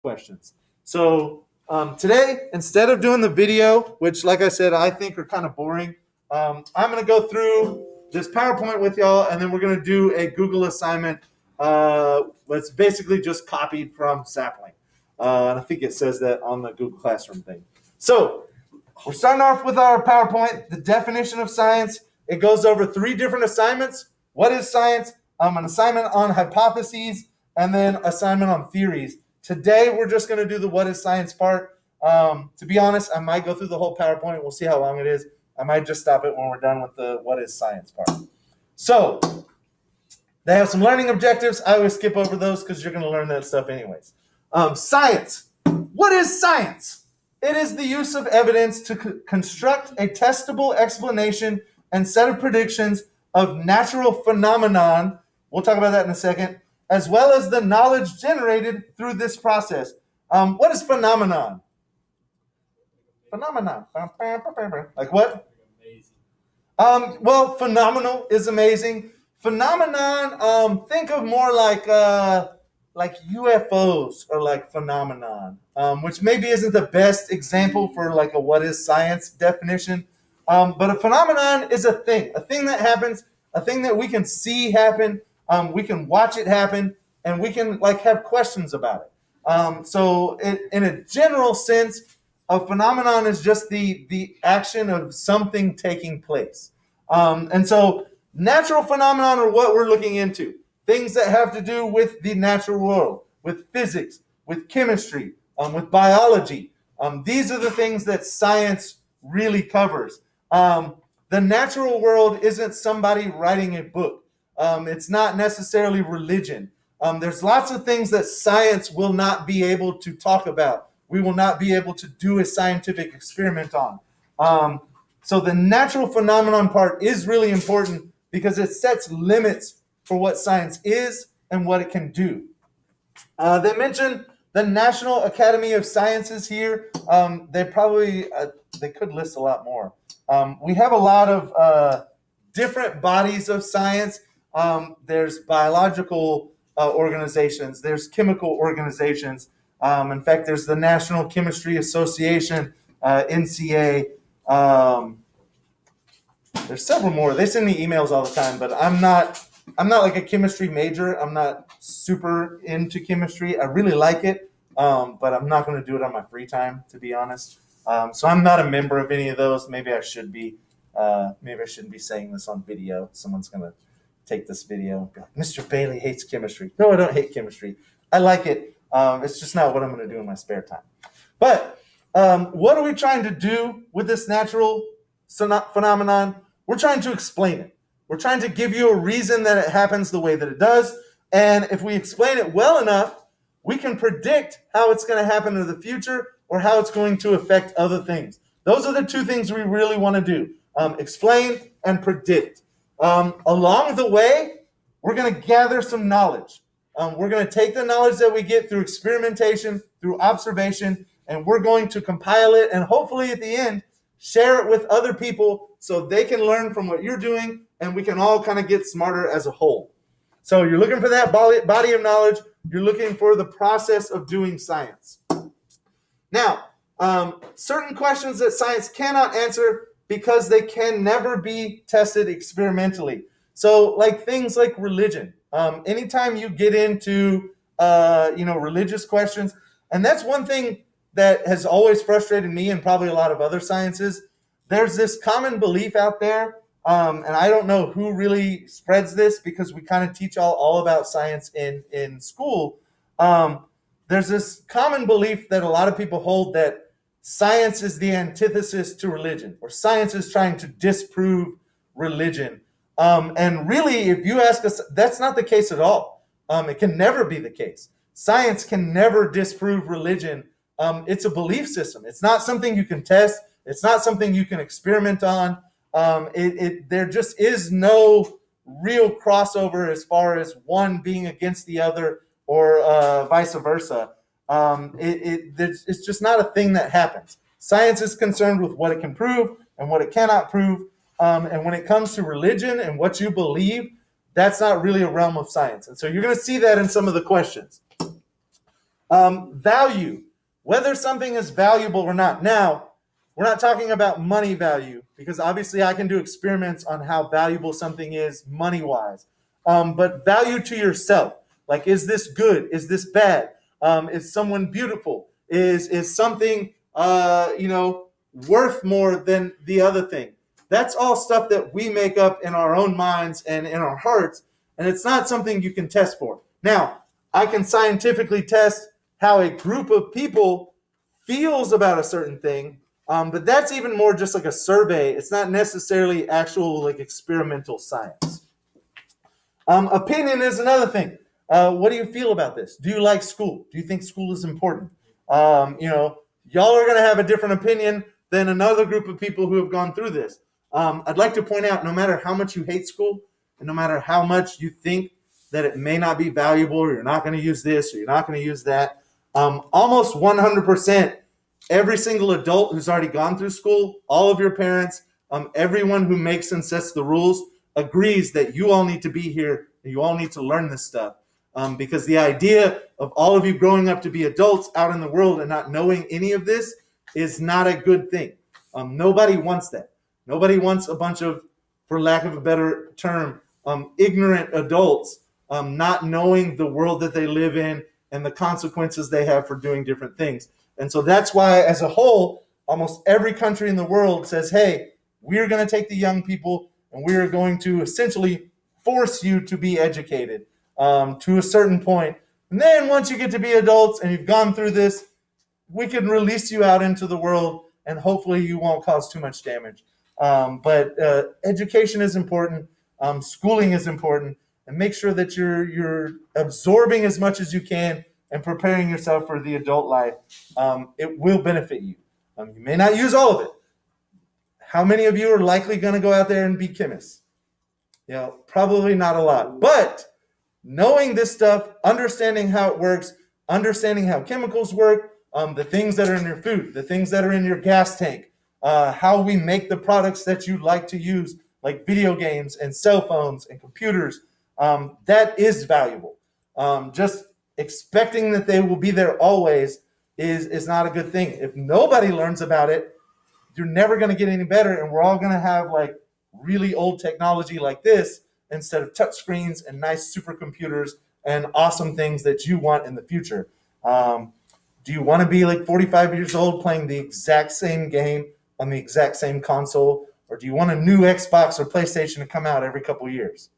questions. So today, instead of doing the video, which, like I said, I think are kind of boring, I'm going to go through this PowerPoint with y'all, and then we're going to do a Google assignment that's basically just copied from Sapling. And I think it says that on the Google Classroom thing. So we're starting off with our PowerPoint, the definition of science. It goes over 3 different assignments. What is science? An assignment on hypotheses, and then assignment on theories. Today, we're just going to do the what is science part. To be honest, I might go through the whole PowerPoint. We'll see how long it is. I might just stop it when we're done with the what is science part. So they have some learning objectives. I always skip over those because you're going to learn that stuff anyways. Science. What is science? It is the use of evidence to construct a testable explanation and set of predictions of natural phenomenon. We'll talk about that in a second, as well as the knowledge generated through this process. What is phenomenon? Phenomenon. Like what? Well, phenomenal is amazing. Phenomenon, think of more like UFOs or like phenomenon, which maybe isn't the best example for like a what is science definition. But a phenomenon is a thing that happens, a thing that we can see happen. We can watch it happen, and we can like have questions about it. So in a general sense, a phenomenon is just the action of something taking place. And so natural phenomenon are what we're looking into. Things that have to do with the natural world, with physics, with chemistry, with biology. These are the things that science really covers. The natural world isn't somebody writing a book. It's not necessarily religion. There's lots of things that science will not be able to talk about. We will not be able to do a scientific experiment on. So the natural phenomenon part is really important because it sets limits for what science is and what it can do. They mentioned the National Academy of Sciences here. They could list a lot more. We have a lot of different bodies of science. There's biological organizations. There's chemical organizations. In fact, there's the National Chemistry Association, NCA. There's several more. They send me emails all the time, but I'm not like a chemistry major. I'm not super into chemistry. I really like it, but I'm not going to do it on my free time, to be honest. So I'm not a member of any of those. Maybe I should be. Maybe I shouldn't be saying this on video. Someone's going to take this video and be like, Mr. Bailey hates chemistry. No, I don't hate chemistry. I like it. It's just not what I'm going to do in my spare time. But what are we trying to do with this natural phenomenon? We're trying to explain it. We're trying to give you a reason that it happens the way that it does. And if we explain it well enough, we can predict how it's going to happen in the future or how it's going to affect other things. Those are the 2 things we really want to do, explain and predict. Along the way, we're going to gather some knowledge. We're going to take the knowledge that we get through experimentation, through observation, and we're going to compile it and hopefully at the end, share it with other people so they can learn from what you're doing and we can all kind of get smarter as a whole. So you're looking for that body of knowledge. You're looking for the process of doing science. Now, certain questions that science cannot answer because they can never be tested experimentally. So like things like religion. Anytime you get into religious questions, and that's one thing that has always frustrated me and probably a lot of other sciences. There's this common belief out there, and I don't know who really spreads this because we kind of teach all about science in school. There's this common belief that a lot of people hold that science is the antithesis to religion, or science is trying to disprove religion. And really, if you ask us, that's not the case at all. It can never be the case. Science can never disprove religion. It's a belief system. It's not something you can test. It's not something you can experiment on. There just is no real crossover as far as one being against the other or vice versa. It's just not a thing that happens. Science is concerned with what it can prove and what it cannot prove. And when it comes to religion and what you believe, that's not really a realm of science. And so you're going to see that in some of the questions. Value, whether something is valuable or not. Now, we're not talking about money value, because obviously I can do experiments on how valuable something is money-wise. But value to yourself, like, is this good? Is this bad? Is someone beautiful? Is something worth more than the other thing? That's all stuff that we make up in our own minds and in our hearts, and it's not something you can test for. Now, I can scientifically test how a group of people feels about a certain thing, but that's even more just like a survey. It's not necessarily actual like experimental science. Opinion is another thing. What do you feel about this? Do you like school? Do you think school is important? Y'all are going to have a different opinion than another group of people who have gone through this. I'd like to point out, no matter how much you hate school, and no matter how much you think that it may not be valuable, or you're not going to use this, or you're not going to use that, almost 100%, every single adult who's already gone through school, all of your parents, everyone who makes and sets the rules agrees that you all need to be here and you all need to learn this stuff. Because the idea of all of you growing up to be adults out in the world and not knowing any of this is not a good thing. Nobody wants that. Nobody wants a bunch of, for lack of a better term, ignorant adults not knowing the world that they live in and the consequences they have for doing different things. And so that's why, as a whole, almost every country in the world says, hey, we're going to take the young people and we're going to essentially force you to be educated to a certain point. And then once you get to be adults and you've gone through this, we can release you out into the world and hopefully you won't cause too much damage. But education is important. Schooling is important. And make sure that you're absorbing as much as you can and preparing yourself for the adult life. It will benefit you. You may not use all of it. How many of you are likely going to go out there and be chemists? Probably not a lot. But knowing this stuff, understanding how it works, understanding how chemicals work, the things that are in your food, the things that are in your gas tank, how we make the products that you like to use, like video games and cell phones and computers, that is valuable. Just expecting that they will be there always is not a good thing. If nobody learns about it, you're never going to get any better, and we're all going to have like really old technology like this instead of touch screens and nice supercomputers and awesome things that you want in the future. Do you want to be like 45 years old playing the exact same game on the exact same console, or do you want a new Xbox or PlayStation to come out every couple of years?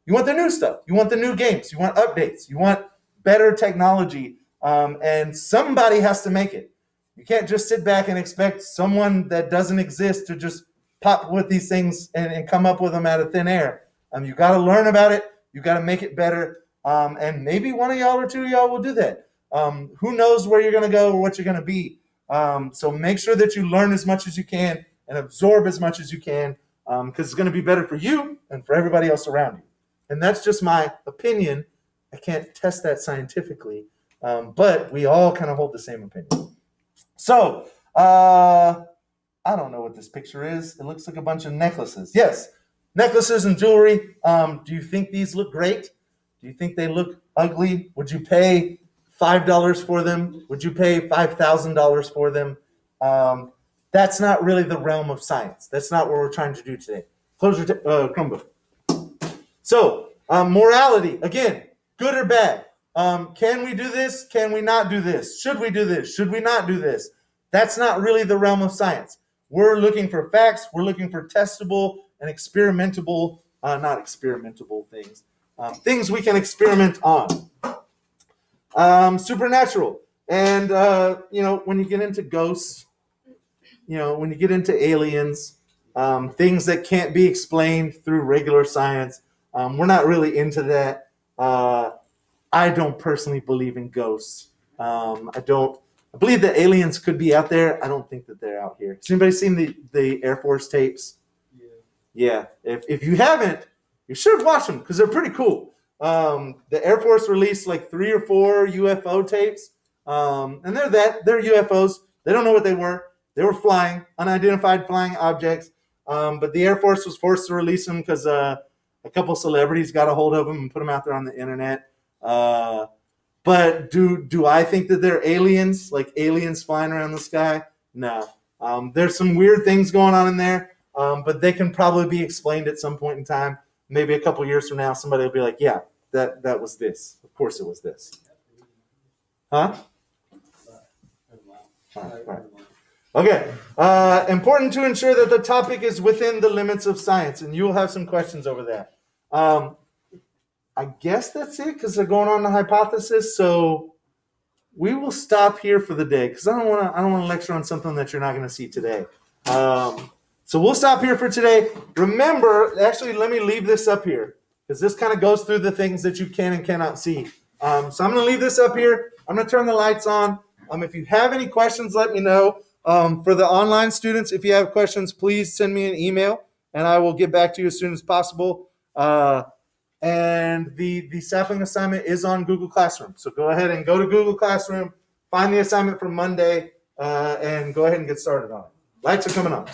You want the new stuff. You want the new games. You want updates. You want better technology, and somebody has to make it. You can't just sit back and expect someone that doesn't exist to just pop with these things and come up with them out of thin air. You got to learn about it. You got to make it better, and maybe one of y'all or two of y'all will do that. Who knows where you're going to go or what you're going to be. So make sure that you learn as much as you can and absorb as much as you can, because it's going to be better for you and for everybody else around you. And that's just my opinion. I can't test that scientifically, but we all kind of hold the same opinion. So, I don't know what this picture is. It looks like a bunch of necklaces. Yes, necklaces and jewelry. Do you think these look great? Do you think they look ugly? Would you pay $5 for them? Would you pay $5,000 for them? That's not really the realm of science. That's not what we're trying to do today. Close your Chromebook. So, morality, again, good or bad? Can we do this? Can we not do this? Should we do this? Should we not do this? That's not really the realm of science. We're looking for facts. We're looking for testable and experimentable, not experimentable things, things we can experiment on. Supernatural. And, when you get into ghosts, when you get into aliens, things that can't be explained through regular science, we're not really into that. I don't personally believe in ghosts. I believe that aliens could be out there. I don't think that they're out here. Has anybody seen the Air Force tapes? Yeah. If you haven't, you should watch them because they're pretty cool. The Air Force released like 3 or 4 UFO tapes. And they're UFOs. They don't know what they were. They were flying, unidentified flying objects. But the Air Force was forced to release them because a couple celebrities got a hold of them and put them out there on the internet. But do I think that they're aliens, like aliens flying around the sky? No. There's some weird things going on in there, but they can probably be explained at some point in time. Maybe a couple years from now, somebody will be like, yeah, that was this. Of course it was this. Huh? All right. Okay. Important to ensure that the topic is within the limits of science, and you'll have some questions over that. I guess that's it because they're going on the hypothesis. So we will stop here for the day because I don't want to lecture on something that you're not going to see today. So we'll stop here for today. Remember, actually, let me leave this up here because this kind of goes through the things that you can and cannot see. So I'm going to leave this up here. I'm going to turn the lights on. If you have any questions, let me know. For the online students, if you have questions, please send me an email, and I will get back to you as soon as possible. And the sapling assignment is on Google Classroom. So go ahead and go to Google Classroom, find the assignment for Monday, and go ahead and get started on it. Lights are coming on.